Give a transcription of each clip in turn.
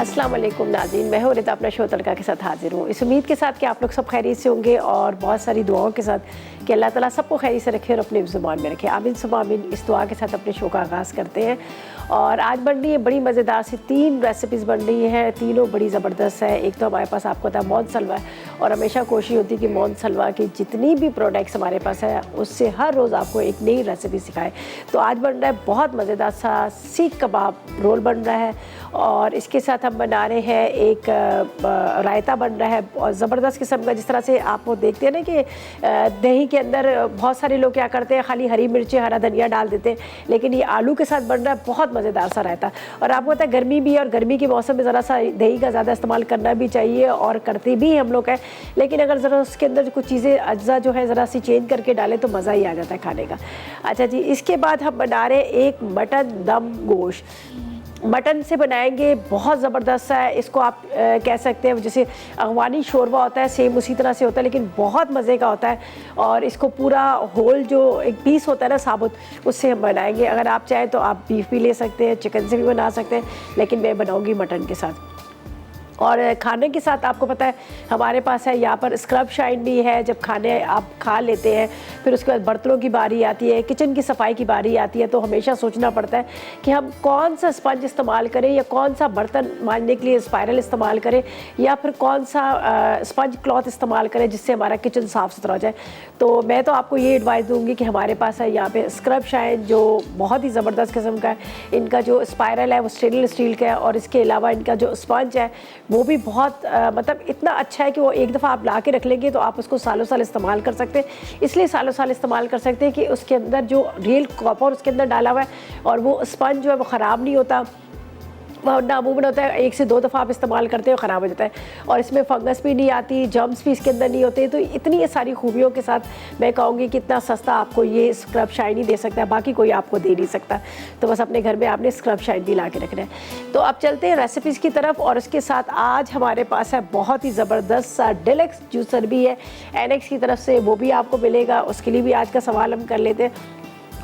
अस्सलाम वालेकुम नाज़रीन, मैं हूँ रिता अपना शो तड़का के साथ हाजिर हूँ। इस उम्मीद के साथ कि आप लोग सब खैरियत से होंगे और बहुत सारी दुआओं के साथ कि अल्लाह ताला सबको खैरियत से रखे और अपने ज़ुबान में रखे। आमीन सुबह आमीन। इस दुआ के साथ अपने शो का आगाज़ करते हैं और आज बन रही है बड़ी मज़ेदार सी 3 रेसिपीज़ बन रही हैं, तीनों बड़ी ज़बरदस्त है। एक तो हमारे पास आपको पता है मौन सलवा है और हमेशा कोशिश होती है कि मौन सलवा की जितनी भी प्रोडक्ट्स हमारे पास है उससे हर रोज़ आपको एक नई रेसिपी सिखाए। तो आज बन रहा है बहुत मज़ेदार सा सीख कबाब रोल बन रहा है और इसके साथ हम बना रहे हैं एक रायता बन रहा है और ज़बरदस्त किस्म का। जिस तरह से आप वो देखते हैं ना कि दही के अंदर बहुत सारे लोग क्या करते हैं, खाली हरी मिर्ची हरा धनिया डाल देते हैं, लेकिन ये आलू के साथ बन रहा है बहुत मज़ेदार सा रायता। और आपको पता है गर्मी भी है और गर्मी के मौसम में ज़रा सा दही का ज़्यादा इस्तेमाल करना भी चाहिए और करते भी हम लोग हैं, लेकिन अगर ज़रा उसके अंदर कुछ चीज़ें अज्जा जो है ज़रा सी चेंज करके डालें तो मज़ा ही आ जाता है खाने का। अच्छा जी, इसके बाद हम बना रहे हैं एक मटन दम गोश्त। मटन से बनाएंगे, बहुत ज़बरदस्त है। इसको आप कह सकते हैं जैसे अफगानी शोरबा होता है सेम उसी तरह से होता है, लेकिन बहुत मज़े का होता है। और इसको पूरा होल जो एक पीस होता है ना साबुत, उससे हम बनाएंगे। अगर आप चाहें तो आप बीफ भी ले सकते हैं, चिकन से भी बना सकते हैं, लेकिन मैं बनाऊँगी मटन के साथ। और खाने के साथ आपको पता है हमारे पास है यहाँ पर स्क्रब शाइन भी है। जब खाने आप खा लेते हैं फिर उसके बाद बर्तनों की बारी आती है, किचन की सफाई की बारी आती है, तो हमेशा सोचना पड़ता है कि हम कौन सा स्पंज इस्तेमाल करें या कौन सा बर्तन मांजने के लिए स्पायरल इस्तेमाल करें या फिर कौन सा स्पंज क्लॉथ इस्तेमाल करें जिससे हमारा किचन साफ़ सुथरा हो जाए। तो मैं तो आपको ये एडवाइस दूँगी कि हमारे पास है यहाँ पर स्क्रब शाइन जो बहुत ही ज़बरदस्त किस्म का है। इनका जो स्पायरल है वो स्टेनलेस स्टील का है और इसके अलावा इनका जो स्पंज है वो भी बहुत मतलब इतना अच्छा है कि वो एक दफ़ा आप ला के रख लेंगे तो आप उसको सालों साल इस्तेमाल कर सकते हैं। इसलिए सालों साल इस्तेमाल कर सकते हैं कि उसके अंदर जो रियल कॉपर उसके अंदर डाला हुआ है और वो स्पंज जो है वो ख़राब नहीं होता। वरना अमूमन होता है 1 से 2 दफ़ा आप इस्तेमाल करते हो ख़राब हो जाता है और इसमें फंगस भी नहीं आती, जर्म्स भी इसके अंदर नहीं होते। तो इतनी सारी खूबियों के साथ मैं कहूँगी कि इतना सस्ता आपको ये स्क्रब शाइन ही दे सकता है, बाकी कोई आपको दे नहीं सकता। तो बस अपने घर में आपने स्क्रब शाइन भी ला के रखना है। तो अब चलते हैं रेसिपीज़ की तरफ और उसके साथ आज हमारे पास है बहुत ही ज़बरदस्त सा डिलक्स जूसर भी है एनेक्स की तरफ से, वो भी आपको मिलेगा। उसके लिए भी आज का सवाल हम कर लेते हैं।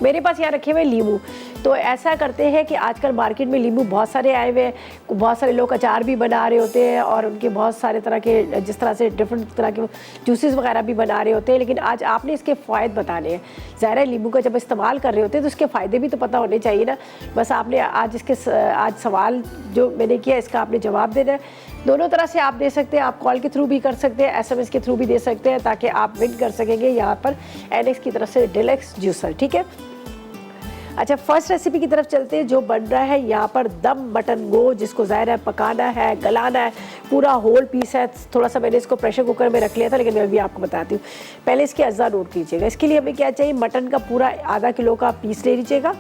मेरे पास यहाँ रखे हुए नींबू, तो ऐसा करते हैं कि आजकल मार्केट में नींबू बहुत सारे आए हुए हैं, बहुत सारे लोग अचार भी बना रहे होते हैं और उनके बहुत सारे तरह के जिस तरह से डिफरेंट तरह के जूसेस वगैरह भी बना रहे होते हैं, लेकिन आज आपने इसके फ़ायदे बताने हैं। ज़ाहिर है नींबू का जब इस्तेमाल कर रहे होते हैं तो उसके फ़ायदे भी तो पता होने चाहिए ना। बस आपने आज आज सवाल जो मैंने किया इसका आपने जवाब देना है। दोनों तरह से आप दे सकते हैं, आप कॉल के थ्रू भी कर सकते हैं, SMS के थ्रू भी दे सकते हैं, ताकि आप विन कर सकेंगे यहाँ पर एनेक्स की तरफ से डिलक्स जूसर। ठीक है, अच्छा फर्स्ट रेसिपी की तरफ चलते हैं जो बन रहा है यहाँ पर दम मटन गो, जिसको ज़ाहिर है पकाना है, गलाना है, पूरा होल पीस है। थोड़ा सा मैंने इसको प्रेशर कुकर में रख लिया था, लेकिन मैं भी आपको बताती हूँ। पहले इसके अज्जा नोट कीजिएगा। इसके लिए हमें क्या चाहिए, मटन का पूरा आधा किलो का पीस ले लीजिएगा,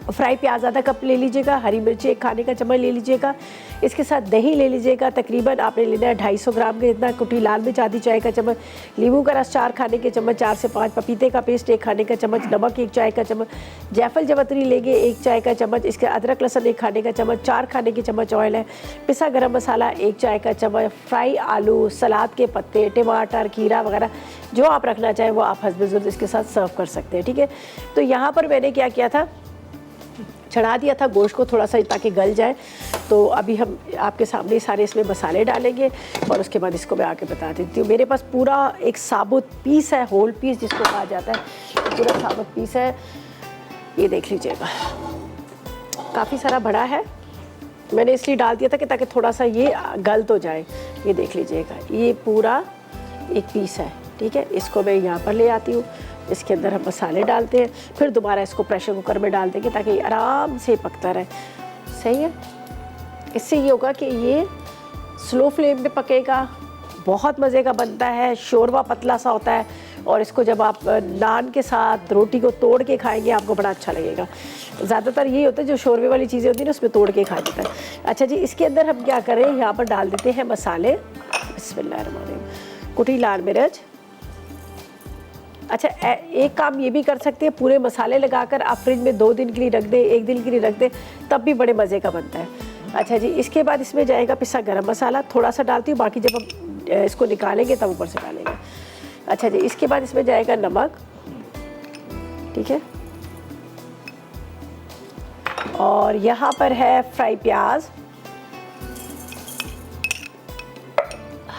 फ्राई प्याज आधा कप ले लीजिएगा, हरी मिर्ची 1 खाने का चम्मच ले लीजिएगा, इसके साथ दही ले लीजिएगा, तकरीबन आपने लेना है 250 ग्राम के इतना, कुटी लाल मिर्च आधी चाय का चम्मच, नींबू का रस 4 खाने के चम्मच 4 से 5, पपीते का पेस्ट 1 खाने का चम्मच, नमक 1 चाय का चम्मच, जायफल जवतरी लेंगे 1 चाय का चम्मच, इसके अदरक लहसुन 1 खाने का चम्मच, 4 खाने के चम्मच ऑयल है, पिसा गरम मसाला 1 चाय का चम्मच, फ्राई आलू, सलाद के पत्ते, टमाटर, खीरा वगैरह जो आप रखना चाहें वो आप हस्ब ज़रूरत इसके साथ सर्व कर सकते हैं। ठीक है, तो यहाँ पर मैंने क्या किया था, चढ़ा दिया था गोश्त को थोड़ा सा ताकि गल जाए। तो अभी हम आपके सामने सारे इसमें मसाले डालेंगे और उसके बाद इसको मैं आके बता देती हूँ। मेरे पास पूरा एक साबुत पीस है, होल पीस जिसको कहा जाता है, पूरा साबुत पीस है। ये देख लीजिएगा, काफ़ी सारा बड़ा है, मैंने इसलिए डाल दिया था कि ताकि थोड़ा सा ये गल तो जाए। ये देख लीजिएगा, ये पूरा एक पीस है। ठीक है, इसको मैं यहाँ पर ले आती हूँ, इसके अंदर हम मसाले डालते हैं, फिर दोबारा इसको प्रेशर कुकर में डाल देंगे ताकि आराम से पकता रहे। सही है, इससे ये होगा कि ये स्लो फ्लेम पे पकेगा, बहुत मज़े का बनता है, शोरबा पतला सा होता है और इसको जब आप नान के साथ रोटी को तोड़ के खाएंगे आपको बड़ा अच्छा लगेगा। ज़्यादातर यही होता है जो शोरबे वाली चीज़ें होती हैं ना उसमें तोड़ के खा जाता है। अच्छा जी, इसके अंदर हम क्या करें, यहाँ पर डाल देते हैं मसाले। बिस्मिल्लाहिर्रहमानिर्रहीम, कुटी लाल मिर्च। अच्छा, एक काम ये भी कर सकते हैं, पूरे मसाले लगाकर आप फ्रिज में 2 दिन के लिए रख दें, 1 दिन के लिए रख दें, तब भी बड़े मज़े का बनता है। अच्छा जी, इसके बाद इसमें जाएगा पिसा गरम मसाला, थोड़ा सा डालती हूँ, बाकी जब हम इसको निकालेंगे तब ऊपर से डालेंगे। अच्छा जी, इसके बाद इसमें जाएगा नमक। ठीक है, और यहाँ पर है फ्राई प्याज,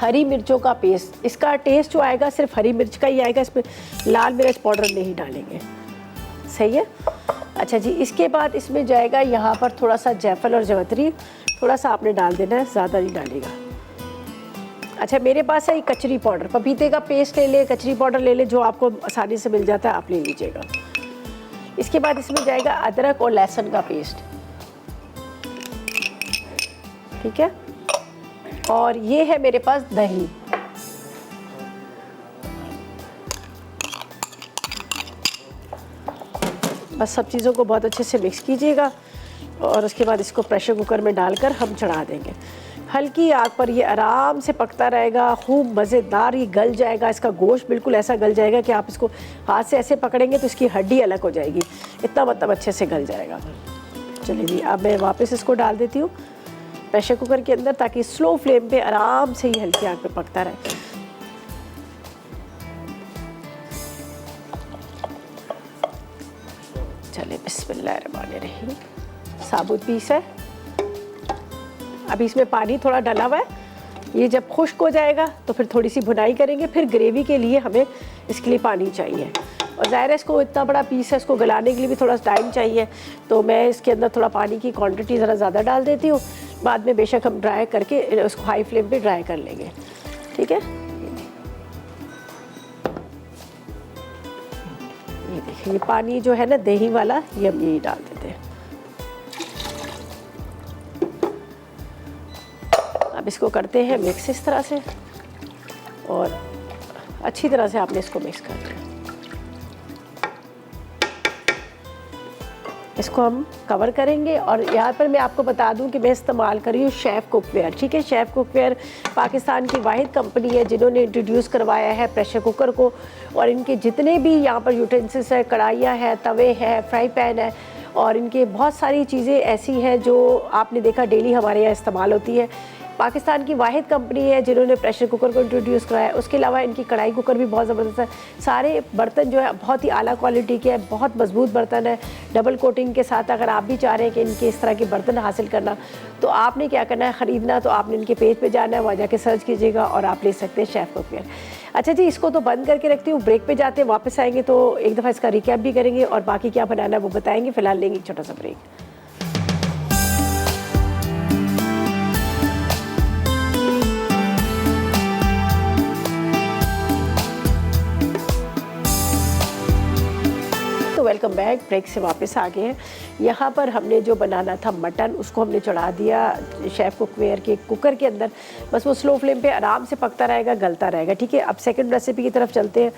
हरी मिर्चों का पेस्ट। इसका टेस्ट जो आएगा सिर्फ हरी मिर्च का ही आएगा, इसमें लाल मिर्च पाउडर नहीं डालेंगे, सही है। अच्छा जी, इसके बाद इसमें जाएगा यहाँ पर थोड़ा सा जायफल और जवतरी, थोड़ा सा आपने डाल देना है, ज़्यादा नहीं डालेगा। अच्छा, मेरे पास है ये कचरी पाउडर, पपीते का पेस्ट ले ले, कचरी पाउडर ले ले, जो आपको आसानी से मिल जाता है आप ले लीजिएगा। इसके बाद इसमें जाएगा अदरक और लहसुन का पेस्ट, ठीक है। और ये है मेरे पास दही, बस सब चीज़ों को बहुत अच्छे से मिक्स कीजिएगा और उसके बाद इसको प्रेशर कुकर में डालकर हम चढ़ा देंगे। हल्की आग पर ये आराम से पकता रहेगा, खूब मज़ेदार ये गल जाएगा। इसका गोश्त बिल्कुल ऐसा गल जाएगा कि आप इसको हाथ से ऐसे पकड़ेंगे तो इसकी हड्डी अलग हो जाएगी, इतना मतलब अच्छे से गल जाएगा। चलिए जी, अब मैं वापस इसको डाल देती हूँ प्रेशर कुकर के अंदर, ताकि स्लो फ्लेम पे आराम से ये हल्की आग पे पकता रहे। चलिए, बिस्मिल्लाहिर्रहमानिर्रहीम। साबुत पीस है, अभी इसमें पानी थोड़ा डाला हुआ है, ये जब खुश्क हो जाएगा तो फिर थोड़ी सी भुनाई करेंगे, फिर ग्रेवी के लिए हमें इसके लिए पानी चाहिए। और ज़ाहिर है इसको इतना बड़ा पीस है, इसको गलाने के लिए भी थोड़ा टाइम चाहिए, तो मैं इसके अंदर थोड़ा पानी की क्वांटिटी ज़रा ज़्यादा डाल देती हूँ। बाद में बेशक हम ड्राई करके उसको हाई फ्लेम पे ड्राई कर लेंगे, ठीक है। ये देखिए, ये पानी जो है ना दही वाला, ये हम यही डाल देते हैं। अब इसको करते हैं मिक्स इस तरह से, और अच्छी तरह से आपने इसको मिक्स कर दिया। इसको हम कवर करेंगे। और यहाँ पर मैं आपको बता दूं कि मैं इस्तेमाल कर रही हूँ शेफ़ कुकवेयर, ठीक है। शेफ़ कुकवेयर पाकिस्तान की वाहिद कंपनी है जिन्होंने इंट्रोड्यूस करवाया है प्रेशर कुकर को, और इनके जितने भी यहाँ पर यूटेंसिल्स है, कढ़ाइयाँ हैं, तवे हैं, फ्राई पैन है, और इनके बहुत सारी चीज़ें ऐसी हैं जो आपने देखा डेली हमारे यहाँ इस्तेमाल होती है। पाकिस्तान की वाहिद कंपनी है जिन्होंने प्रेशर कुकर को इंट्रोड्यूस कराया। उसके अलावा इनकी कढ़ाई कुकर भी बहुत ज़बरदस्त है। सारे बर्तन जो है बहुत ही आला क्वालिटी के हैं, बहुत मजबूत बर्तन है, डबल कोटिंग के साथ। अगर आप भी चाह रहे हैं कि इनके इस तरह के बर्तन हासिल करना, तो आपने क्या करना है, ख़रीदना तो आपने इनके पेज पे जाना है, वहाँ जाके सर्च कीजिएगा और आप ले सकते हैं शेफ़ कुकवेयर। अच्छा जी, इसको तो बंद करके रखती हूँ, ब्रेक पे जाते हैं, वापस आएंगे तो एक दफ़ा इसका रिकैप भी करेंगे और बाकी क्या बनाना है वो बताएंगे। फ़िलहाल लेंगे एक छोटा सा ब्रेक। तो वेलकम बैक, ब्रेक से वापस आ गए हैं। यहाँ पर हमने जो बनाना था मटन, उसको हमने चढ़ा दिया शेफ़ कुकवेयर के कुकर के अंदर। बस वो स्लो फ्लेम पे आराम से पकता रहेगा, गलता रहेगा, ठीक है। अब सेकंड रेसिपी की तरफ चलते हैं।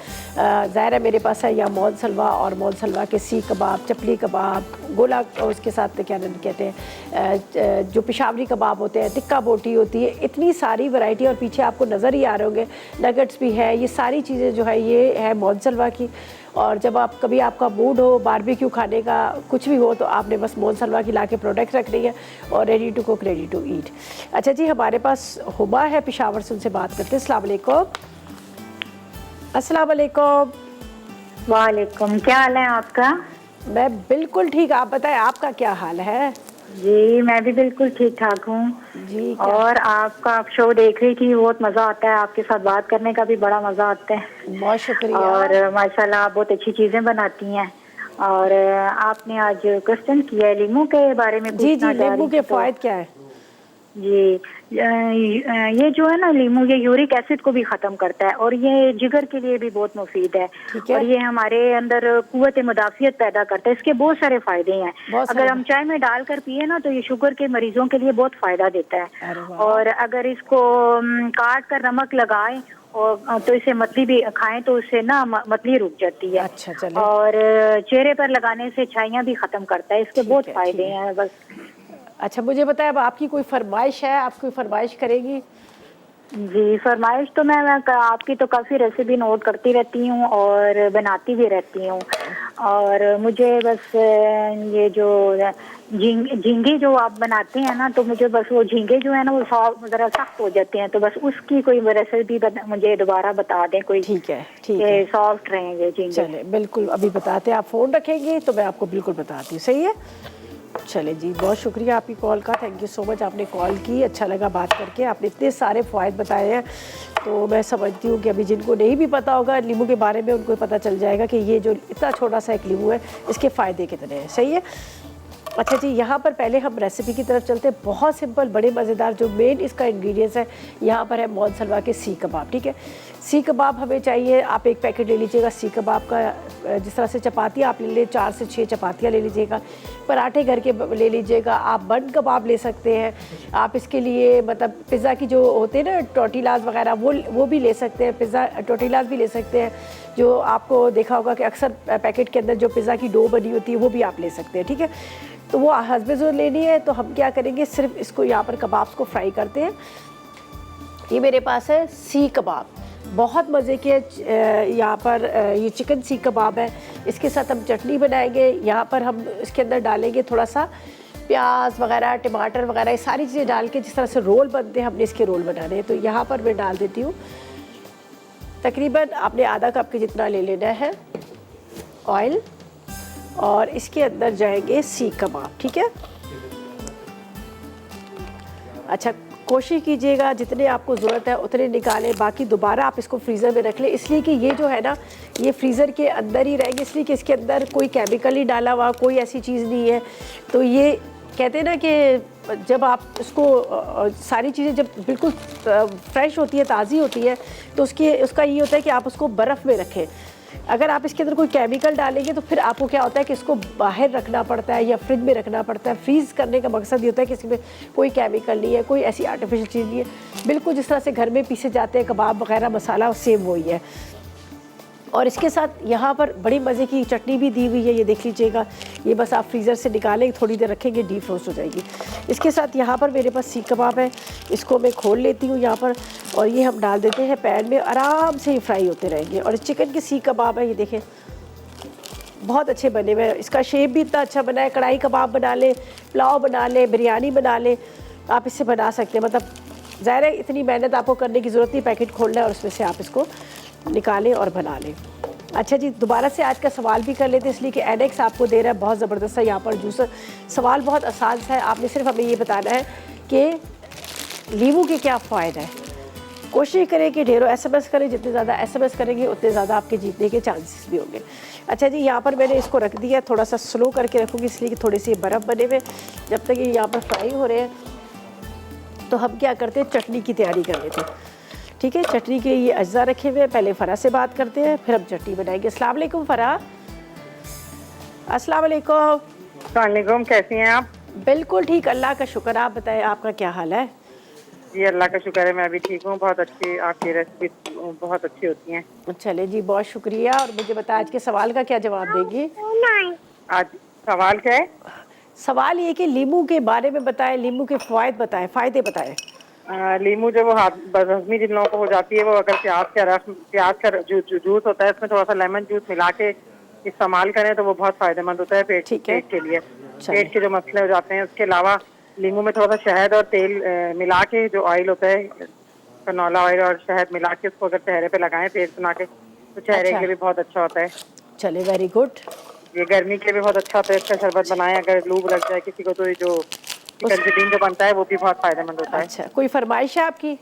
ज़ाहिर है मेरे पास है यहाँ मौन सलवा, और मौन सलवा के सीख कबाब, चपली कबाब, गोला, और उसके साथ क्या कहते हैं जो पिशावरी कबाब होते हैं, टिक्का बोटी होती है, इतनी सारी वैरायटी। और पीछे आपको नज़र ही आ रहे होंगे नगेट्स भी है। ये सारी चीज़ें जो है ये है मौन सलवा की। और जब आप कभी आपका मूड हो बारबेक्यू खाने का, कुछ भी हो, तो आपने बस मौन सलवा की ला के प्रोडक्ट रख रही है और ready to cook, ready to eat. अच्छा जी, हमारे पास हुमा है पेशावर से, उनसे बात करते हैं। अस्सलाम वालेकुम। अस्सलाम वालेकुम। वालेकुम, क्या हाल है आपका? मैं बिल्कुल ठीक, आप बताएं आपका क्या हाल है? जी, मैं भी बिल्कुल ठीक ठाक हूँ जी। और आपका शो देख रही थी, बहुत मजा आता है, आपके साथ बात करने का भी बड़ा मजा आता है। बहुत शुक्रिया। और माशाल्लाह आप बहुत अच्छी चीजें बनाती हैं। और आपने आज क्वेश्चन किया है लीमू के बारे में। जी जी, लीमू के फायदे क्या है? जी, ये जो है ना लीमू, ये यूरिक एसिड को भी खत्म करता है और ये जिगर के लिए भी बहुत मुफीद है। और ये हमारे अंदर कुव्वत मुदाफियत पैदा करता है। इसके बहुत सारे फायदे हैं। अगर हम चाय में डालकर पिए ना तो ये शुगर के मरीजों के लिए बहुत फायदा देता है। और अगर इसको काट कर नमक लगाएं और तो इसे मतली भी खाएं तो उससे ना मतली रुक जाती है। अच्छा, और चेहरे पर लगाने से छाइयाँ भी खत्म करता है। इसके बहुत फायदे हैं। बस अच्छा, मुझे बताएं, अब आपकी कोई फरमाइश है, आप कोई फरमाइश करेगी? जी, फरमाइश तो मैं आपकी तो काफ़ी रेसिपी नोट करती रहती हूँ और बनाती भी रहती हूँ। और मुझे बस ये जो झींगे जो आप बनाते हैं ना, तो मुझे बस वो झींगे जो है ना वो ज़रा सख्त हो जाते हैं, तो बस उसकी कोई रेसिपी मुझे दोबारा बता दें कोई। ठीक है, सॉफ्ट रहेंगे झींगे। चले, बिल्कुल अभी बताते हैं। आप फ़ोन रखेंगे तो मैं आपको बिल्कुल बताती हूँ, सही है? चले जी, बहुत शुक्रिया आपकी कॉल का, थैंक यू सो मच, आपने कॉल की, अच्छा लगा बात करके, आपने इतने सारे फ़ायदे बताए हैं। तो मैं समझती हूँ कि अभी जिनको नहीं भी पता होगा नींबू के बारे में, उनको पता चल जाएगा कि ये जो इतना छोटा सा एक नींबू है, इसके फ़ायदे कितने हैं। सही है। अच्छा जी, यहाँ पर पहले हम रेसिपी की तरफ चलते हैं। बहुत सिंपल, बड़े मज़ेदार, जो मेन इसका इंग्रेडिएंट्स है यहाँ पर है मौन सलवा के सीख कबाब। ठीक है, सीख कबाब हमें चाहिए, आप एक पैकेट ले लीजिएगा सीख कबाब का। जिस तरह से चपातियाँ आप ले लें, 4 से 6 चपातियाँ ले लीजिएगा। पराठे घर के ले लीजिएगा। आप बन कबाब ले सकते हैं। आप इसके लिए मतलब पिज़्ज़ा की जो होते हैं ना टोर्टिलाज वगैरह, वो भी ले सकते हैं। पिज़्ज़ा टोर्टिलाज भी ले सकते हैं, जो आपको देखा होगा कि अक्सर पैकेट के अंदर जो पिज़्ज़ा की डो बनी होती है वो भी आप ले सकते हैं। ठीक है, तो वो हस्बे ज़ोर लेनी है। तो हम क्या करेंगे, सिर्फ इसको यहाँ पर कबाब्स को फ्राई करते हैं। ये मेरे पास है सीख कबाब, बहुत मज़े के। यहाँ पर ये चिकन सीख कबाब है, इसके साथ हम चटनी बनाएंगे। यहाँ पर हम इसके अंदर डालेंगे थोड़ा सा प्याज वगैरह, टमाटर वगैरह, ये सारी चीज़ें डाल के जिस तरह से रोल बनते हैं, हमने इसके रोल बनाने हैं। तो यहाँ पर मैं डाल देती हूँ, तकरीबन आपने आधा कप के जितना ले लेना है ऑयल, और इसके अंदर जाएंगे सीख कबाब। ठीक है, अच्छा कोशिश कीजिएगा जितने आपको ज़रूरत है उतने निकालें, बाकी दोबारा आप इसको फ्रीज़र में रख लें, इसलिए कि ये जो है ना ये फ्रीज़र के अंदर ही रहेंगे, इसलिए कि इसके अंदर कोई केमिकल नहीं डाला हुआ, कोई ऐसी चीज़ नहीं है। तो ये कहते हैं ना कि जब आप इसको सारी चीज़ें जब बिल्कुल फ्रेश होती है, ताज़ी होती है, तो उसका ये होता है कि आप उसको बर्फ़ में रखें। अगर आप इसके अंदर कोई केमिकल डालेंगे तो फिर आपको क्या होता है कि इसको बाहर रखना पड़ता है या फ्रिज में रखना पड़ता है। फ्रीज़ करने का मकसद ये होता है कि इसमें कोई केमिकल नहीं है, कोई ऐसी आर्टिफिशियल चीज़ नहीं है, बिल्कुल जिस तरह से घर में पीसे जाते हैं कबाब वगैरह मसाला, सेम वही है। और इसके साथ यहाँ पर बड़ी मज़े की चटनी भी दी हुई है, ये देख लीजिएगा। ये बस आप फ्रीज़र से निकालेंगे, थोड़ी देर रखेंगे, डीप फ्रोस्ट हो जाएगी। इसके साथ यहाँ पर मेरे पास सीख कबाब है, इसको मैं खोल लेती हूँ यहाँ पर, और ये हम डाल देते हैं पैन में, आराम से ये फ्राई होते रहेंगे। और चिकन के सीख कबाब है, ये देखें बहुत अच्छे बने हुए हैं, इसका शेप भी इतना अच्छा बना है। कढ़ाई कबाब बना लें, पुलाव बना लें, बिरयानी बना लें, आप इससे बना सकते हैं। मतलब ज़ाहिर है इतनी मेहनत आपको करने की ज़रूरत नहीं, पैकेट खोलना है और उसमें से आप इसको निकालें और बना लें। अच्छा जी, दोबारा से आज का सवाल भी कर लेते हैं, इसलिए कि एडेक्स आपको दे रहा है बहुत ज़बरदस्त है यहाँ पर जूसर। सवाल बहुत आसान सा है, आपने सिर्फ हमें ये बताना है कि नींबू के क्या फ़ायदा है। कोशिश करें कि ढेरों एसएमएस करें, जितने ज़्यादा एसएमएस करेंगे उतने ज़्यादा आपके जीतने के चांसेस भी होंगे। अच्छा जी, यहाँ पर मैंने इसको रख दिया, थोड़ा सा स्लो करके रखूँगी इसलिए कि थोड़े से बर्फ़ बने हुए। जब तक ये यहाँ पर फ्राई हो रहे हैं तो हम क्या करते हैं, चटनी की तैयारी कर लेते हैं। ठीक है, चटनी के लिए ये अज्जा रखे हुए हैं, पहले फ़रा से बात करते हैं, फिर हम चटनी बनाएंगे। अस्सलाम वालेकुम फ़रा। अस्सलाम वालेकुम। वालेकुम, कैसी हैं आप? बिल्कुल ठीक, अल्लाह का शुक्र। आप बताएं, आपका क्या हाल है? जी अल्लाह का शुक्र है, मैं भी ठीक हूँ। बहुत अच्छी आपकी रेसिपी बहुत अच्छी होती हैं। चले जी, बहुत शुक्रिया। और मुझे बताएं आज के सवाल का क्या जवाब देंगी? आज सवाल क्या है? सवाल ये कि लीमू के बारे में बताएं, लीमू के फ़वाइद बताएं, फ़ायदे बताएं। लीमू जो वो बदहज़मी जिन लोगों को हो जाती है, वो अगर प्याज का जूस होता है, इसमें थोड़ा सा लेमन जूस मिला के इस्तेमाल करें तो वो बहुत फ़ायदेमंद होता है पेट के लिए। पेट के जो मसले हो जाते हैं, उसके अलावा लीमू में थोड़ा सा शहद और तेल मिला के, जो ऑयल होता है कनौला ऑयल और शहद मिला के, उसको अगर चेहरे पे लगाएं पेस्ट बना के, तो चेहरे के लिए भी बहुत अच्छा होता है। चले, वेरी गुड। ये गर्मी के लिए भी बहुत अच्छा होता है। इसका शरबत बनाएं, अगर लू लग जाए किसी को तो ये जो चिकन जो बनता है वो भी बहुत फायदेमंद होता है। अच्छा, कोई फरमाइश है आपकी?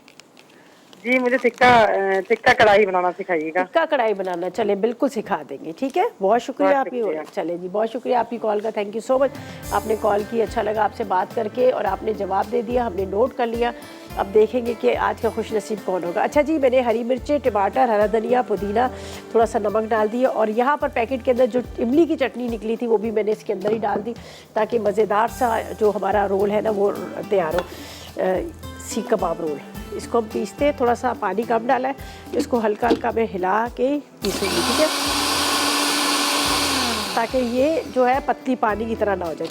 जी, मुझे टिक्का कढ़ाई बनाना सिखाइएगा। टिक्का कढ़ाई बनाना, चले बिल्कुल सिखा देंगे। ठीक है, बहुत शुक्रिया आपकी। चले जी, बहुत शुक्रिया आपकी कॉल का, थैंक यू सो मच। आपने कॉल की, अच्छा लगा आपसे बात करके, और आपने जवाब दे दिया, हमने नोट कर लिया। अब देखेंगे कि आज का खुश नसीब कौन होगा। अच्छा जी, मैंने हरी मिर्चें, टमाटर, हरा धनिया, पुदीना, थोड़ा सा नमक डाल दिया, और यहाँ पर पैकेट के अंदर जो इमली की चटनी निकली थी वो भी मैंने इसके अंदर ही डाल दी, ताकि मज़ेदार सा जो हमारा रोल है ना वो तैयार हो, सीख कबाब रोल। इसको हम पीसते हैं, थोड़ा सा पानी कम डाला है, इसको हल्का हल्का मैं हिला के पीसूँगी। ठीक है, ताकि ये जो है पतली पानी की तरह ना हो जाए।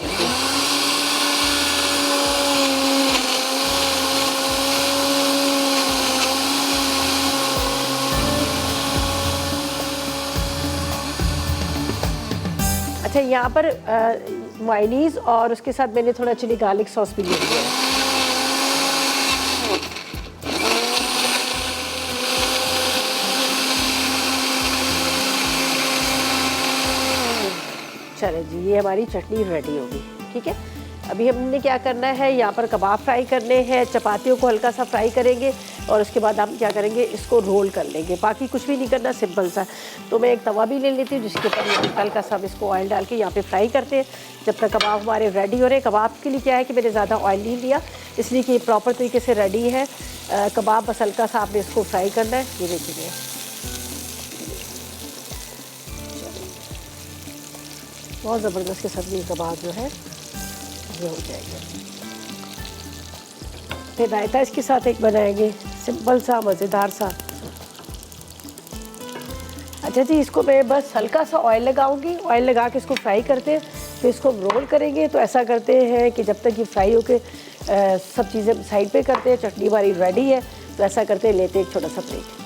अच्छा, यहाँ पर मायोनीज़ और उसके साथ मैंने थोड़ा चिली गार्लिक सॉस भी ले लिया है। चले जी, ये हमारी चटनी रेडी होगी। ठीक है, अभी हमने क्या करना है, यहाँ पर कबाब फ्राई करने हैं, चपातियों को हल्का सा फ्राई करेंगे और उसके बाद हम क्या करेंगे, इसको रोल कर लेंगे। बाकी कुछ भी नहीं करना, सिंपल सा। तो मैं एक तवा भी ले लेती हूँ जिसके ऊपर हल्का सा इसको ऑयल डाल के यहाँ पे फ्राई करते हैं जब तक कबाब हमारे रेडी हो रहे हैं। कबाब के लिए क्या है कि मैंने ज़्यादा ऑयल नहीं लिया, इसलिए कि ये प्रॉपर तरीके से रेडी है कबाब। बस हल्का सा आपने इसको फ्राई करना है। ये देखिए बहुत ज़बरदस्त किस्म की कबाब जो है ये हो जाएगा। फिर रायता इसके साथ एक बनाएंगे, सिंपल सा मज़ेदार सा। अच्छा जी, इसको मैं बस हल्का सा ऑयल लगाऊंगी, ऑयल लगा के इसको फ्राई करते हैं, फिर इसको रोल करेंगे। तो ऐसा करते हैं कि जब तक ये फ्राई होके सब चीज़ें साइड पे करते हैं, चटनी हमारी रेडी है। तो ऐसा करते हैं, लेते हैं एक छोटा सा प्लेट।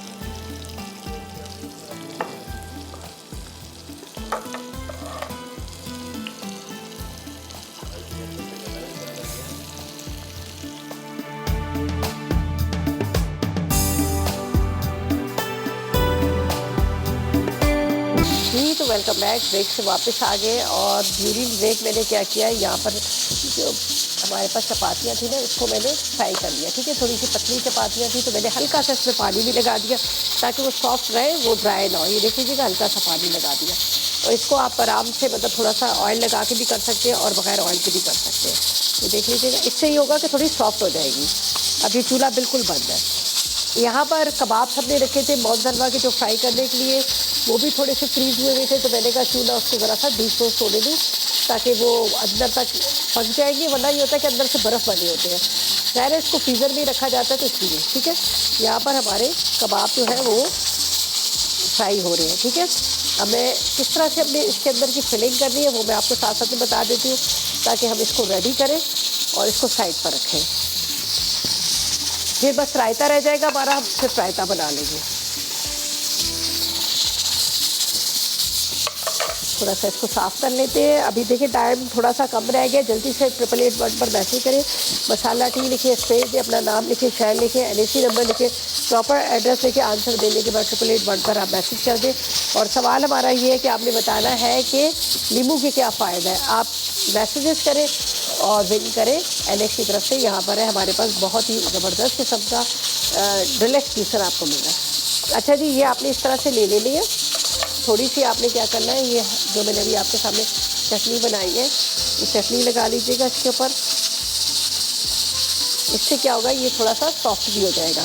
तो वेलकम बैक। ब्रेक से वापस आ गए और ड्यूरिंग ब्रेक मैंने क्या किया, यहाँ पर जो हमारे पास चपातियाँ थी ना, इसको मैंने फ्राई कर लिया। ठीक है, थोड़ी सी पतली चपातियाँ थी तो मैंने हल्का सा इसमें पानी भी लगा दिया ताकि वो सॉफ्ट रहे, वो ड्राई ना हो। ये देख लीजिएगा, हल्का सा पानी लगा दिया। और इसको आप आराम से मतलब थोड़ा सा ऑयल लगा के भी कर सकते हैं और बगैर ऑयल के भी कर सकते हैं। ये देख लीजिएगा, इससे ही होगा कि थोड़ी सॉफ्ट हो जाएगी। अभी चूल्हा बिल्कुल बंद है। यहाँ पर कबाब हमने रखे थे मोज़रेला के जो फ्राई करने के लिए, वो भी थोड़े से फ्रीज हुए हुए थे। तो मैंने कहा चूल्हा उसको ज़रा सा डिफ्रोस्ट होने दूँ ताकि वो अंदर तक पक जाएंगे, वरना ये होता है कि अंदर से बर्फ़ बने होते हैं। ज़ाहिर है इसको फ्रीज़र में रखा जाता है तो इसलिए। ठीक है, यहाँ पर हमारे कबाब जो है वो फ्राई हो रहे हैं। ठीक है, अब मैं किस तरह से अपने इसके अंदर की फिलिंग करनी है वो मैं आपको साथ साथ में बता देती हूँ ताकि हम इसको रेडी करें और इसको साइड पर रखें। फिर बस रायता रह जाएगा हमारा, हम सिर्फ रायता बना लेंगे। थोड़ा सा इसको साफ़ कर लेते हैं। अभी देखिए टाइम थोड़ा सा कम रह गया, जल्दी से 888 पर मैसेज करें, मसाला टी लिखिए, स्पेस दें, अपना नाम लिखिए, शहर लिखिए, NAC नंबर लिखिए, प्रॉपर एड्रेस लेके आंसर देने के बाद 888 पर आप मैसेज कर दें। और सवाल हमारा ये है कि आपने बताना है कि नींबू के क्या फ़ायदा है। आप मैसेजेस करें और विन करें। NX की तरफ से यहाँ पर है हमारे पास बहुत ही ज़बरदस्त किस्म का रिलैक्स जूसर आपको मिल रहा है। अच्छा जी, ये आपने इस तरह से ले लेनी है। थोड़ी सी आपने क्या करना है, ये जो मैंने अभी आपके सामने चटनी बनाई है, ये चटनी लगा लीजिएगा इसके ऊपर। इससे क्या होगा, ये थोड़ा सा सॉफ्ट भी हो जाएगा।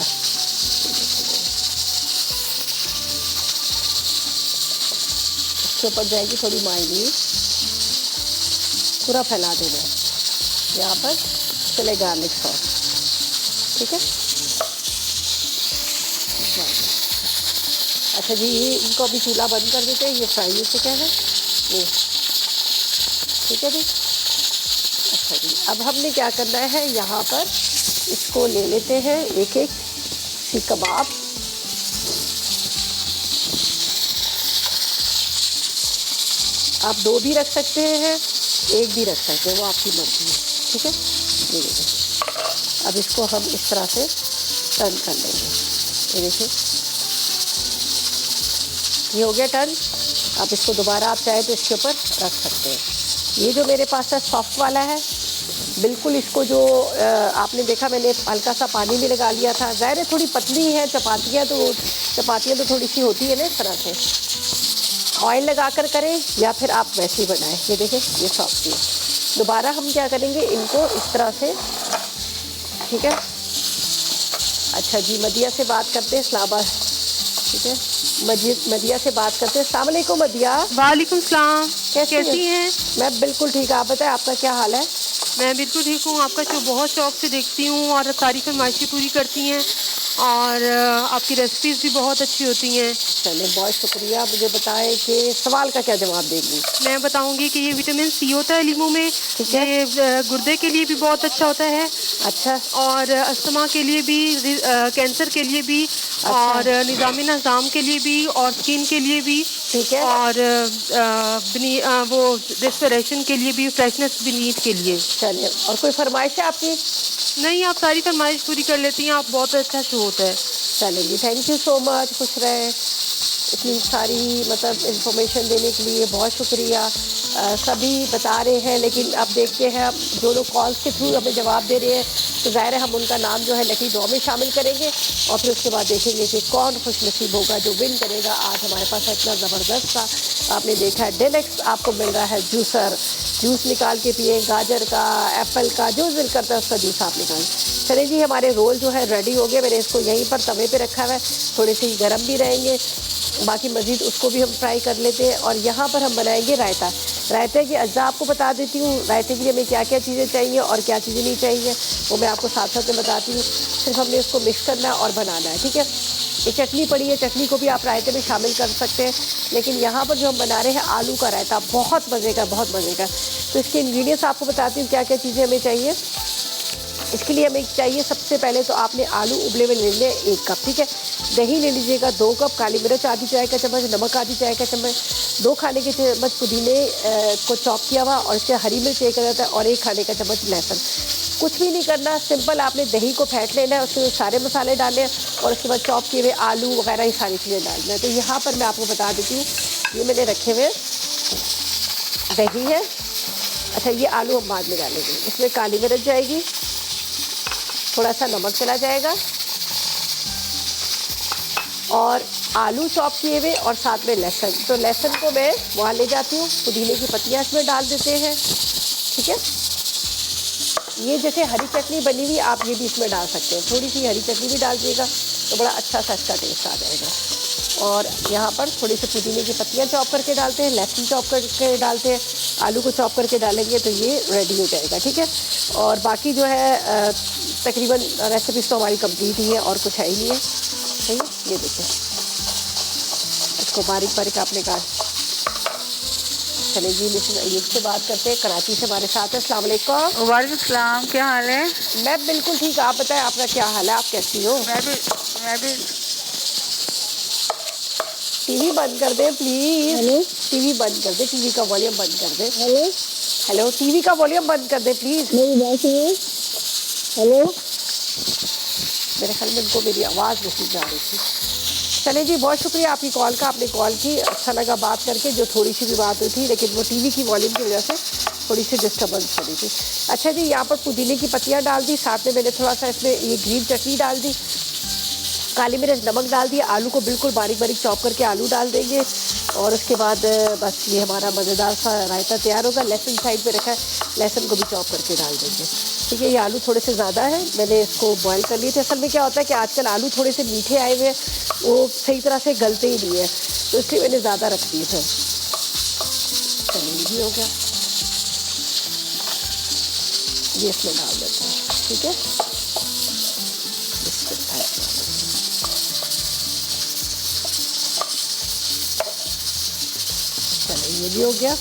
इसके ऊपर जाएगी थोड़ी मायनीज, पूरा फैला देना है। यहाँ पर चले गार्लिक सॉस। ठीक है, अच्छा जी, ये इनको अभी चूल्हा बंद कर देते हैं, ये फ्राई हो चुके हैं ये। ठीक है जी, अच्छा जी, अब हमने क्या करना है, यहाँ पर इसको ले लेते हैं एक एक सी कबाब। आप 2 भी रख सकते हैं, 1 भी रख सकते हैं, वो आपकी मर्जी है। ठीक है, ये देखिए, अब इसको हम इस तरह से टर्न कर लेंगे। ये देखिए, ये हो गया टर्न। अब इसको दोबारा आप चाहे तो इसके ऊपर रख सकते हैं। ये जो मेरे पास है सॉफ्ट वाला है बिल्कुल। इसको जो आपने देखा, मैंने हल्का सा पानी भी लगा लिया था। ज़ाहिर है थोड़ी पतली है चपातियाँ तो थोड़ी सी होती है ना इस तरह से। ऑयल लगा कर करें या फिर आप वैसे ही बनाएं। ये देखें, ये सॉफ्ट है। दोबारा हम क्या करेंगे, इनको इस तरह से। ठीक है, अच्छा जी, मदिया से बात करते हैं, इस्लामाबाद। ठीक है, मदिया से बात करते हैं। अस्सलाम वालेकुम मदिया। वालेकुम सलाम, कैसी हैं? मैं बिल्कुल ठीक, आप बताएं आपका क्या हाल है? मैं बिल्कुल ठीक हूँ। आपका शो बहुत शौक से देखती हूँ और सारी फरमाइशें पूरी करती हैं और आपकी रेसिपीज़ भी बहुत अच्छी होती हैं। चलिए, बहुत शुक्रिया। मुझे बताएं कि सवाल का क्या जवाब देंगी? मैं बताऊंगी कि ये विटामिन C होता है लीमू में। ये गुर्दे के लिए भी बहुत अच्छा होता है। अच्छा, और अस्थमा के लिए भी, कैंसर के लिए भी, और निज़ामी नज़ाम के लिए भी, और स्किन के लिए भी। ठीक है, और वो रेस्पिरेशन के लिए भी, फ्रेशनेस बीनीथ के लिए। चलिए, और कोई फरमाइश है आपकी? नहीं, आप सारी फरमाइश पूरी कर लेती हैं। आप बहुत अच्छा शो होता है। चलेंगी, थैंक यू सो मच, खुश रहे। इतनी सारी मतलब इन्फॉर्मेशन देने के लिए बहुत शुक्रिया। सभी बता रहे हैं, लेकिन अब देखते हैं अब जो लोग कॉल्स के थ्रू हमें जवाब दे रहे हैं तो ज़ाहिर है हम उनका नाम जो है लकी ड्रॉ में शामिल करेंगे और फिर उसके बाद देखेंगे कि कौन खुशनसीब होगा जो विन करेगा। आज हमारे पास इतना ज़बरदस्त था, आपने देखा है डेलेक्स आपको मिल रहा है जूसर, जूस निकाल के पिए, गाजर का, एप्पल का, जो दिल करता है उसका जूस आप निकालें। चलिए जी, हमारे रोल जो है रेडी हो गए, मैंने इसको यहीं पर तवे पे रखा हुआ है, थोड़े से गर्म भी रहेंगे, बाकी मज़ीद उसको भी हम फ्राई कर लेते हैं। और यहाँ पर हम बनाएंगे रायता। रायते की अज्जा आपको बता देती हूँ, रायते के लिए हमें क्या क्या चीज़ें चाहिए और क्या चीज़ें नहीं चाहिए वो मैं आपको साथ साथ में बताती हूँ। सिर्फ हमने इसको मिक्स करना है और बनाना है, ठीक है। ये चटनी पड़ी है, चटनी को भी आप रायते में शामिल कर सकते हैं, लेकिन यहाँ पर जो हम बना रहे हैं आलू का रायता, बहुत मज़े का, बहुत मज़े का। तो इसके इंग्रेडिएंट्स आपको बताती हूँ क्या क्या चीज़ें हमें चाहिए। इसके लिए हमें चाहिए सबसे पहले तो आपने आलू उबले हुए ले लिए 1 कप, ठीक है। दही ले लीजिएगा 2 कप, काली मिर्च आधी चाय का चम्मच, नमक आधी चाय का चम्मच, 2 खाने के चम्मच पुदीने को चॉप किया हुआ और इसके हरी मिर्च 1 जाता है और 1 खाने का चम्मच लहसुन। कुछ भी नहीं करना, सिंपल आपने दही को फेंट लेना है, उसके सारे मसाले डालने हैं और उसके बाद चॉप किए हुए आलू वगैरह ये सारी चीज़ें डालना है। तो यहाँ पर मैं आपको बता देती हूँ, ये मैंने रखे हुए दही है। अच्छा, ये आलू हम बाद में डालेंगे, इसमें काली मिर्च जाएगी, थोड़ा सा नमक चला जाएगा और आलू चॉप किए हुए और साथ में लहसुन। तो लहसुन को मैं वहाँ ले जाती हूँ, पुदीने की पत्तियाँ इसमें डाल देते हैं, ठीक है। ये जैसे हरी चटनी बनी हुई आप ये भी इसमें डाल सकते हैं, थोड़ी सी हरी चटनी भी डाल दीजिएगा तो बड़ा अच्छा सा इसका टेस्ट आ जाएगा। और यहाँ पर थोड़ी सी पुदीने की पत्तियाँ चॉप करके डालते हैं, लहसुन चॉप करके डालते हैं, आलू को चॉप करके डालेंगे तो ये रेडी हो जाएगा, ठीक है। और बाकी जो है तकरीबन रेसिपीज तो हमारी कंप्लीट ही है और कुछ है ही नहीं है, सही है। ये देखिए, इसको बारीक बारीक आपने काट। चले जी, ये से बात करते हैं, कराची से हमारे साथ है। अस्सलाम वालेकुम। वालेकुम सलाम, क्या हाल है? मैं बिल्कुल ठीक, आप बताएं आपका क्या हाल है, आप कैसी हो? मैं भी टीवी बंद कर दे प्लीज। हेलो, टीवी बंद कर दे, टीवी का वॉल्यूम बंद कर दे। हेलो हेलो, टीवी का वॉल्यूम बंद कर दे प्लीज। मेरी बात सुनिए। हेलो, मेरे ख्याल में उनको मेरी आवाज़ नहीं जा रही थी। चले जी, बहुत शुक्रिया आपकी कॉल का, आपने कॉल की, अच्छा लगा बात करके। जो थोड़ी सी भी बात हुई थी, लेकिन वो टीवी की वॉल्यूम की वजह से थोड़ी सी डिस्टर्बेंस हो रही थी। अच्छा जी, यहाँ पर पुदीने की पत्तियाँ डाल दी, साथ में मैंने थोड़ा सा इसमें ये ग्रीन चटनी डाल दी, काली मिर्च, नमक डाल दिया, आलू को बिल्कुल बारीक बारीक चॉप करके आलू डाल देंगे और उसके बाद बस ये हमारा मज़ेदार सा रायता तैयार होगा। लहसुन साइड पे रखा है, लहसुन को भी चॉप करके डाल देंगे, ठीक है। ये आलू थोड़े से ज़्यादा है, मैंने इसको बॉईल कर लिए थे। असल में क्या होता है कि आजकल आलू थोड़े से मीठे आए हुए हैं, वो सही तरह से गलते ही नहीं है, तो इसलिए मैंने ज़्यादा रख दिए थे। चलिए, ये हो गया, ये इसमें डाल देते हैं, ठीक है। चलिए, ये भी हो गया,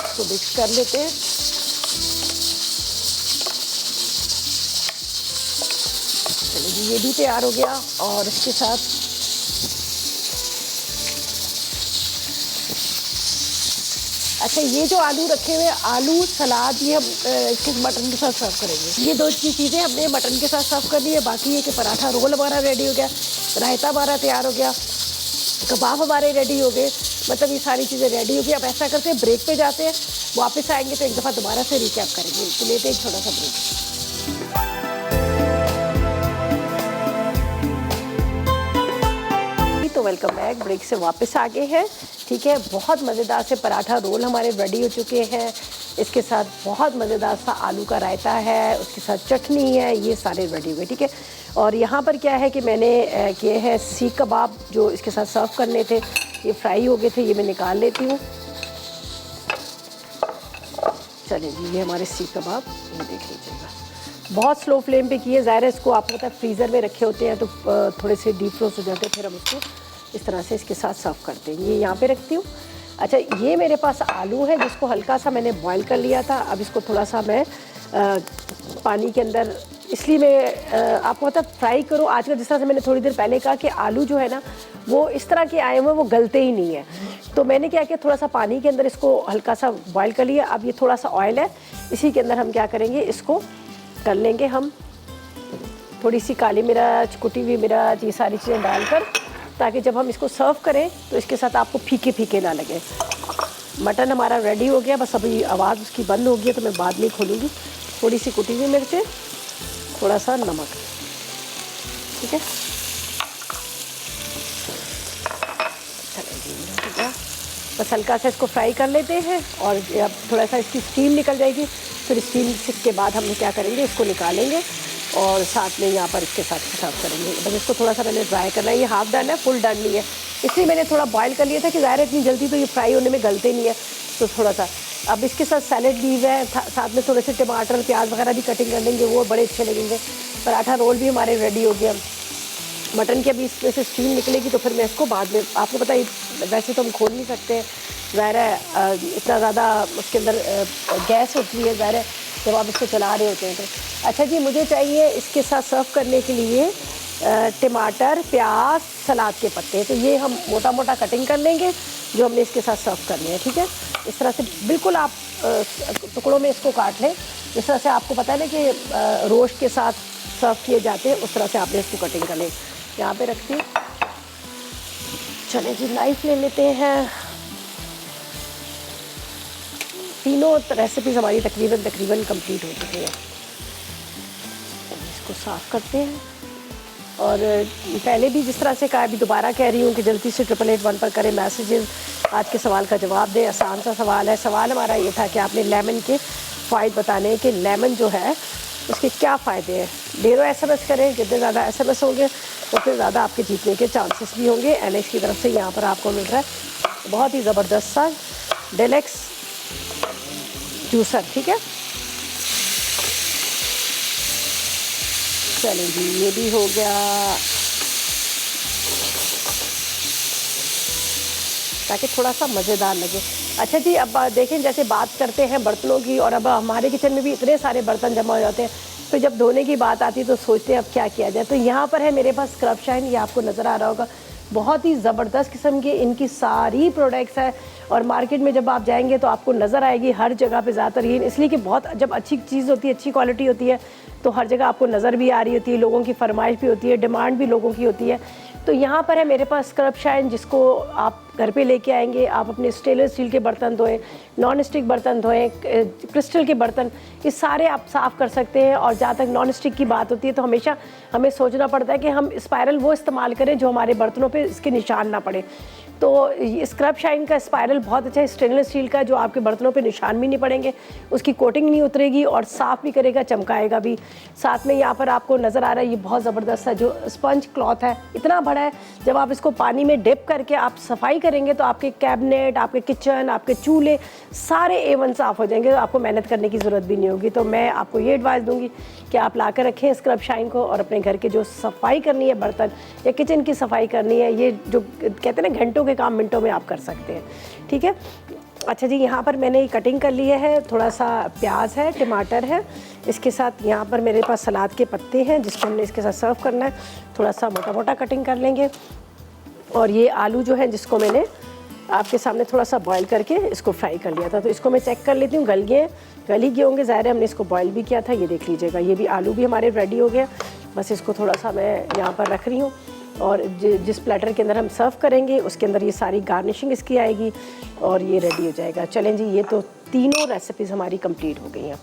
इसको मिक्स कर लेते हैं। ये भी तैयार हो गया और इसके साथ अच्छा, ये जो आलू रखे हुए आलू सलाद, ये हम इसके मटन के साथ सर्व करेंगे। ये 2 चीज़ें हमने मटन के साथ सर्व करनी है। बाकी ये कि पराठा रोल हमारा रेडी हो गया, रायता हमारा तैयार हो गया, कबाब हमारे रेडी हो गए, मतलब ये सारी चीज़ें रेडी हो गई। अब ऐसा करते हैं, ब्रेक पे जाते हैं, वापस आएंगे तो एक दफ़ा दोबारा से रिकैप करेंगे। तो लेते हैं एक छोटा सा ब्रेक। तो वेलकम बैक, ब्रेक से वापस आ गए हैं, ठीक है। बहुत मज़ेदार से पराठा रोल हमारे रेडी हो चुके हैं, इसके साथ बहुत मज़ेदार सा आलू का रायता है, उसके साथ चटनी है, ये सारे रेडी हुए, ठीक है। और यहाँ पर क्या है कि मैंने किए हैं सीख कबाब, जो इसके साथ सर्व करने थे, ये फ्राई हो गए थे, ये मैं निकाल लेती हूँ। चलिए जी, ये हमारे सीख कबाब, ये देख लीजिएगा, बहुत स्लो फ्लेम पे किए। ज़ाहिर है इसको आपको पता है फ्रीज़र में रखे होते हैं तो थोड़े से डीप फ्रोस्ट हो जाते हैं, फिर हम उसको इस तरह से इसके साथ सर्व करते हैं। ये यहाँ पे रखती हूँ। अच्छा, ये मेरे पास आलू है जिसको हल्का सा मैंने बॉईल कर लिया था। अब इसको थोड़ा सा मैं पानी के अंदर, इसलिए मैं आपको पता फ्राई करो। आजकल जिस तरह से मैंने थोड़ी देर पहले कहा कि आलू जो है ना वो इस तरह के आए हुए, वो गलते ही नहीं है, तो मैंने क्या किया, थोड़ा सा पानी के अंदर इसको हल्का सा बॉईल कर लिया। अब ये थोड़ा सा ऑयल है, इसी के अंदर हम क्या करेंगे, इसको कर लेंगे हम थोड़ी सी काली मिर्च, कुटी हुई मिर्च, ये सारी चीज़ें डालकर ताकि जब हम इसको सर्व करें तो इसके साथ आपको फीके फीके ना लगे। मटन हमारा रेडी हो गया, बस अभी आवाज़ उसकी बंद हो गई तो मैं बाद में खोलूँगी। थोड़ी सी कुटी हुई मिर्चें, थोड़ा सा नमक, ठीक है। ठीक है, बस हल्का सा इसको फ्राई कर लेते हैं और अब थोड़ा सा इसकी स्टीम निकल जाएगी। फिर स्टीम के बाद हम क्या करेंगे, इसको निकालेंगे और साथ में यहाँ पर इसके साथ सर्व करेंगे। बस इसको थोड़ा सा मैंने ड्राई करना है, ये हाफ डन है, फुल डन नहीं है, इसलिए मैंने थोड़ा बॉईल कर लिया था कि ज़ाहिर है इतनी जल्दी तो ये फ्राई होने में गलते नहीं है, तो थोड़ा सा। अब इसके साथ सैलेड भी है, साथ में थोड़े से टमाटर प्याज वगैरह भी कटिंग कर लेंगे, वो बड़े अच्छे लगेंगे। पराठा रोल भी हमारे रेडी हो गया। मटन की अभी इसमें से स्टीम निकलेगी तो फिर मैं इसको बाद में, आपको पता है वैसे तो हम खोल नहीं सकते, ज़ाहिर है इतना ज़्यादा उसके अंदर गैस होती है, ज़ाहिर है जब आप इसको चला रहे होते हैं तो। अच्छा जी, मुझे चाहिए इसके साथ सर्व करने के लिए टमाटर, प्याज, सलाद के पत्ते, तो ये हम मोटा मोटा कटिंग कर लेंगे जो हमने इसके साथ सर्व करने हैं, ठीक है। इस तरह से बिल्कुल आप टुकड़ों में इसको काट लें, जिस तरह से आपको पता है ना कि रोस्ट के साथ सर्व किए जाते हैं, उस तरह से आपने इसको कटिंग कर लें। यहाँ पे रखती हूँ, चलें जी नाइफ ले लेते हैं। तीनों रेसिपीज़ हमारी तकरीबन कंप्लीट हो चुकी हैं। इसको साफ़ करते हैं और पहले भी जिस तरह से कहा, अभी दोबारा कह रही हूँ कि जल्दी से 888 पर करें मैसेजेस, आज के सवाल का जवाब दें। आसान सा सवाल है। सवाल हमारा ये था कि आपने लेमन के फ़ायदे बताने हैं कि लेमन जो है उसके क्या फ़ायदे हैं। ढेरों SMS करें, जितने ज़्यादा SMS होंगे उतने ज़्यादा आपके जीतने के चांसेस भी होंगे। NX की तरफ से यहाँ पर आपको मिल रहा है बहुत ही ज़बरदस्त सा डेलेक्स जूसर, ठीक है। चलें जी, ये भी हो गया, ताकि थोड़ा सा मज़ेदार लगे। अच्छा जी, अब देखें जैसे बात करते हैं बर्तनों की, और अब हमारे किचन में भी इतने सारे बर्तन जमा हो जाते हैं, तो जब धोने की बात आती है तो सोचते हैं अब क्या किया जाए। तो यहाँ पर है मेरे पास स्क्रब शाइन, ये आपको नज़र आ रहा होगा, बहुत ही ज़बरदस्त किस्म की इनकी सारी प्रोडक्ट्स है। और मार्केट में जब आप जाएंगे तो आपको नज़र आएगी हर जगह पे ज़्यादातर ये, इसलिए कि बहुत जब अच्छी चीज़ होती है, अच्छी क्वालिटी होती है, तो हर जगह आपको नज़र भी आ रही होती है, लोगों की फरमाइश भी होती है, डिमांड भी लोगों की होती है। तो यहाँ पर है मेरे पास स्क्रब शाइन, जिसको आप घर पे लेके आएंगे। आप अपने स्टेनलेस स्टील के बर्तन धोएं, नॉन स्टिक बर्तन धोएं, क्रिस्टल के बर्तन, ये सारे आप साफ़ कर सकते हैं। और जहाँ तक नॉन स्टिक की बात होती है तो हमेशा हमें सोचना पड़ता है कि हम स्पायरल वो इस्तेमाल करें जो हमारे बर्तनों पे इसके निशान ना पड़े। तो स्क्रब शाइन का स्पायरल बहुत अच्छा है, स्टेनलेस स्टील का, जो आपके बर्तनों पे निशान भी नहीं पड़ेंगे, उसकी कोटिंग नहीं उतरेगी और साफ़ भी करेगा, चमकाएगा भी। साथ में यहाँ पर आपको नज़र आ रहा है ये बहुत ज़बरदस्त है जो स्पंज क्लॉथ है, इतना बड़ा है, जब आप इसको पानी में डिप करके आप सफाई करेंगे तो आपके कैबिनेट, आपके किचन, आपके चूल्हे सारे A1 साफ़ हो जाएंगे, तो आपको मेहनत करने की ज़रूरत भी नहीं होगी। तो मैं आपको ये एडवाइस दूँगी कि आप ला कर रखें स्क्रब शाइन को, और अपने घर के जो सफाई करनी है, बर्तन या किचन की सफाई करनी है, ये जो कहते हैं ना घंटों के काम मिनटों में आप कर सकते हैं, ठीक है। अच्छा जी, यहाँ पर मैंने कटिंग कर लिया है, थोड़ा सा प्याज है, टमाटर है, इसके साथ यहाँ पर मेरे पास सलाद के पत्ते हैं जिसको हमने इसके साथ सर्व करना है। थोड़ा सा मोटा मोटा कटिंग कर लेंगे। और ये आलू जो है जिसको मैंने आपके सामने थोड़ा सा बॉईल करके इसको फ्राई कर लिया था, तो इसको मैं चेक कर लेती हूँ गल ही गए होंगे, ज़ाहिर है हमने इसको बॉईल भी किया था। ये देख लीजिएगा, ये भी आलू भी हमारे रेडी हो गया। बस इसको थोड़ा सा मैं यहाँ पर रख रही हूँ, और जिस प्लेटर के अंदर हम सर्व करेंगे उसके अंदर ये सारी गार्निशिंग इसकी आएगी और ये रेडी हो जाएगा। चलें जी, ये तो तीनों रेसिपीज़ हमारी कंप्लीट हो गई हैं।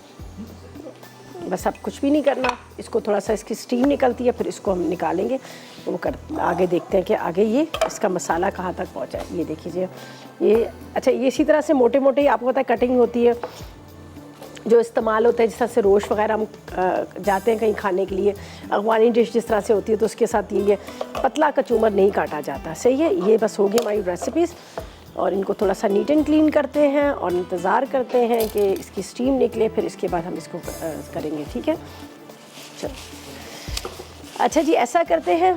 बस अब कुछ भी नहीं करना, इसको थोड़ा सा इसकी स्टीम निकलती है, फिर इसको हम निकालेंगे, वो कर आगे देखते हैं कि आगे ये इसका मसाला कहाँ तक पहुँचा है। ये देखिए ये, अच्छा ये इसी तरह से मोटे मोटे ही आपको पता है कटिंग होती है जो इस्तेमाल होता है, जिस तरह से रोश वगैरह हम जाते हैं कहीं खाने के लिए, अफगानी डिश जिस तरह से होती है, तो उसके साथ ये पतला कचूमर नहीं काटा जाता। सही है, ये बस हो गई हमारी रेसिपीज़। और इनको थोड़ा सा नीट एंड क्लीन करते हैं और इंतज़ार करते हैं कि इसकी स्टीम निकले, फिर इसके बाद हम इसको करेंगे, ठीक है। चलो अच्छा जी, ऐसा करते हैं,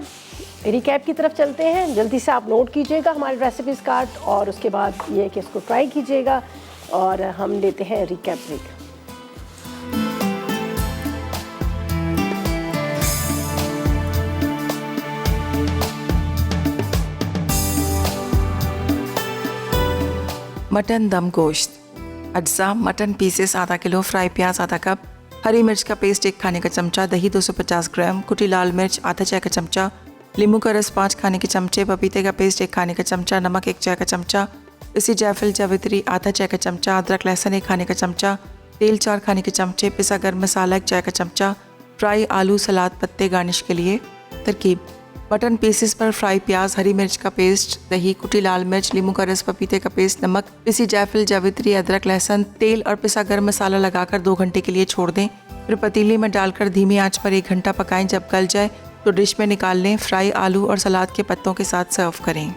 रिकैप की तरफ चलते हैं। जल्दी से आप नोट कीजिएगा हमारे रेसिपीज़ कार्ड, और उसके बाद ये कि इसको ट्राई कीजिएगा, और हम लेते हैं रिकैप ब्रेक। मटन दम गोश्त, अज्जा मटन पीसेस आधा किलो, फ्राई प्याज आधा कप, हरी मिर्च का पेस्ट 1 खाने का चमचा, दही 250 ग्राम, कुटी लाल मिर्च आधा चाय का चमचा, नींबू का रस 5 खाने के चमचे, पपीते का पेस्ट 1 खाने का चमचा, नमक 1 चाय का चमचा, पिसी जायफल जावित्री आधा चाय का चमचा, अदरक लहसुन 1 खाने का चमचा, तेल 4 खाने के चमचे, पिसा गर्म मसाला 1 चाय का चमचा, फ्राई आलू सलाद पत्ते गार्निश के लिए। तरकीब: मटन पीसेस पर फ्राई प्याज, हरी मिर्च का पेस्ट, दही, कुटी लाल मिर्च, नींबू का रस, पपीते का पेस्ट, नमक, पिसी जायफल जावित्री, अदरक लहसुन, तेल और पिसा गर्म मसाला लगाकर 2 घंटे के लिए छोड़ दें। फिर पतीली में डालकर धीमी आंच पर 1 घंटा पकाएं। जब गल जाए तो डिश में निकाल लें। फ्राई आलू और सलाद के पत्तों के साथ सर्व करें।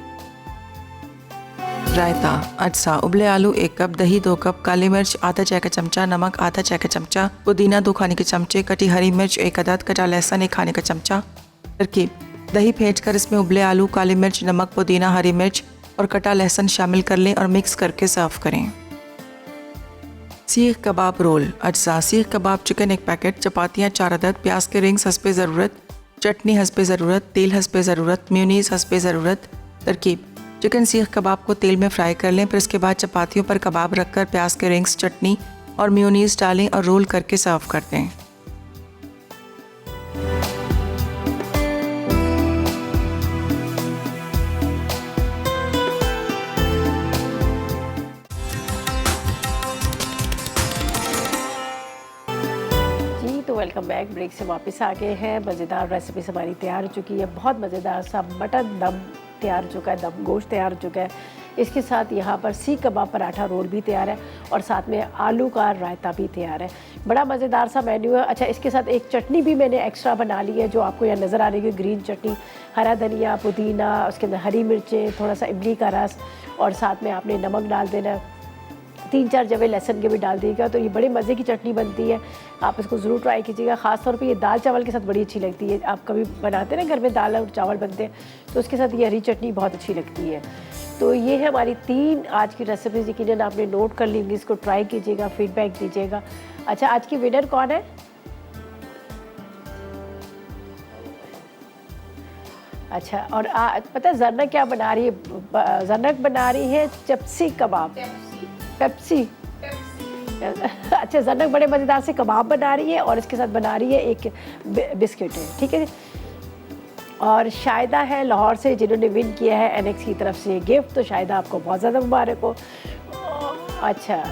रायता: अज्जा, उबले आलू 1 कप, दही 2 कप, काली मिर्च आधा चाय का चमचा, नमक आधा चाय का चमचा, पुदीना 2 खाने के चमचे, कटी हरी मिर्च 1 अदद, कटा लहसुन 1 खाने का चमचा। तरकीब: दही फेंटकर इसमें उबले आलू, काली मिर्च, नमक, पुदीना, हरी मिर्च और कटा लहसुन शामिल कर लें और मिक्स करके सर्व करें। सीख कबाब रोल: अज्जा, सीख कबाब चिकन 1 पैकेट, चपातियाँ 4 अदद, प्याज के रिंग्स हस्बे ज़रूरत, चटनी हस्बे ज़रूरत, तेल हस्बे ज़रूरत, मेयोनीज़ हस्बे ज़रूरत। तरकीब: चिकन सीख कबाब को तेल में फ्राई कर लें। फिर इसके बाद चपातियों पर कबाब रखकर प्याज के रिंग्स, चटनी और मेयोनीज़ डालें और रोल करके सर्व कर दें। Welcome back. ब्रेक से वापस आ गए हैं। मज़ेदार रेसिपीज हमारी तैयार हो चुकी है। बहुत मज़ेदार सा मटन दम तैयार हो चुका है, दम गोश्त तैयार हो चुका है। इसके साथ यहाँ पर सीख कबाब पराठा रोल भी तैयार है और साथ में आलू का रायता भी तैयार है। बड़ा मज़ेदार सा मेन्यू है। अच्छा, इसके साथ एक चटनी भी मैंने एक्स्ट्रा बना ली है जो आपको यहाँ नज़र आ रही है, ग्रीन चटनी, हरा धनिया, पुदीना, उसके अंदर हरी मिर्चें, थोड़ा सा इमली का रस और साथ में आपने नमक डाल देना है, 3-4 जवे लहसुन के भी डाल दीजिएगा। तो ये बड़े मज़े की चटनी बनती है, आप इसको ज़रूर ट्राई कीजिएगा। ख़ास तौर पे ये दाल चावल के साथ बड़ी अच्छी लगती है। आप कभी बनाते हैं ना घर में दाल और चावल बनते हैं तो उसके साथ ये हरी चटनी बहुत अच्छी लगती है। तो ये है हमारी 3 आज की रेसिपीज़। यकीनन आपने नोट कर ली, इसको ट्राई कीजिएगा, फीडबैक दीजिएगा। अच्छा, आज की विनर कौन है? अच्छा, और पता है जरना क्या बना रही है? जरनक बना रही है चपसी कबाब, पेप्सी। अच्छा, जरनक बड़े मज़ेदार से कबाब बना रही है और इसके साथ बना रही है एक बिस्किट है, ठीक है। और शायदा है लाहौर से जिन्होंने विन किया है एनएक्स की तरफ से गिफ्ट। तो शायदा आपको बहुत ज़्यादा मुबारक हो। अच्छा,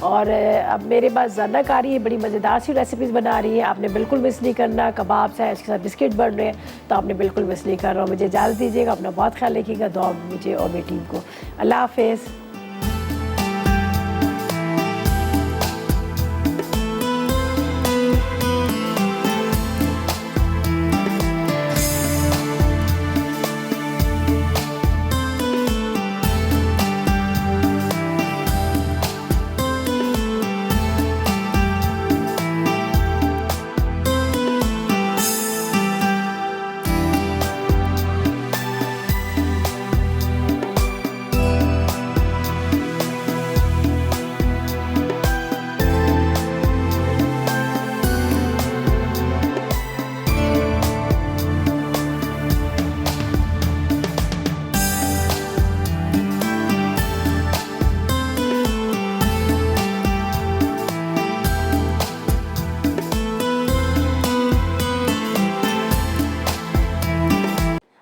और अब मेरे पास जरनक आ रही है, बड़ी मज़ेदार सी रेसिपीज़ बना रही है। आपने बिल्कुल मिस नहीं करना। कबाब है, इसके साथ बिस्किट बन रहे हैं, तो आपने बिल्कुल मिस नहीं करना। मुझे इजाज़त दीजिएगा, अपना बहुत ख्याल रखिएगा। दुआ मुझे और मेरी टीम को। अल्लाह हाफ़िज़।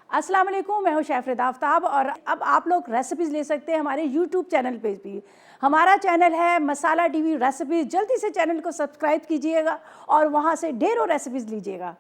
अस्सलाम वालेकुम, मैं हूं शेफ रिदा आफ्ताब और अब आप लोग रेसिपीज़ ले सकते हैं हमारे YouTube चैनल पे भी। हमारा चैनल है मसाला टीवी रेसिपीज़। जल्दी से चैनल को सब्सक्राइब कीजिएगा और वहां से ढेरों रेसिपीज़ लीजिएगा।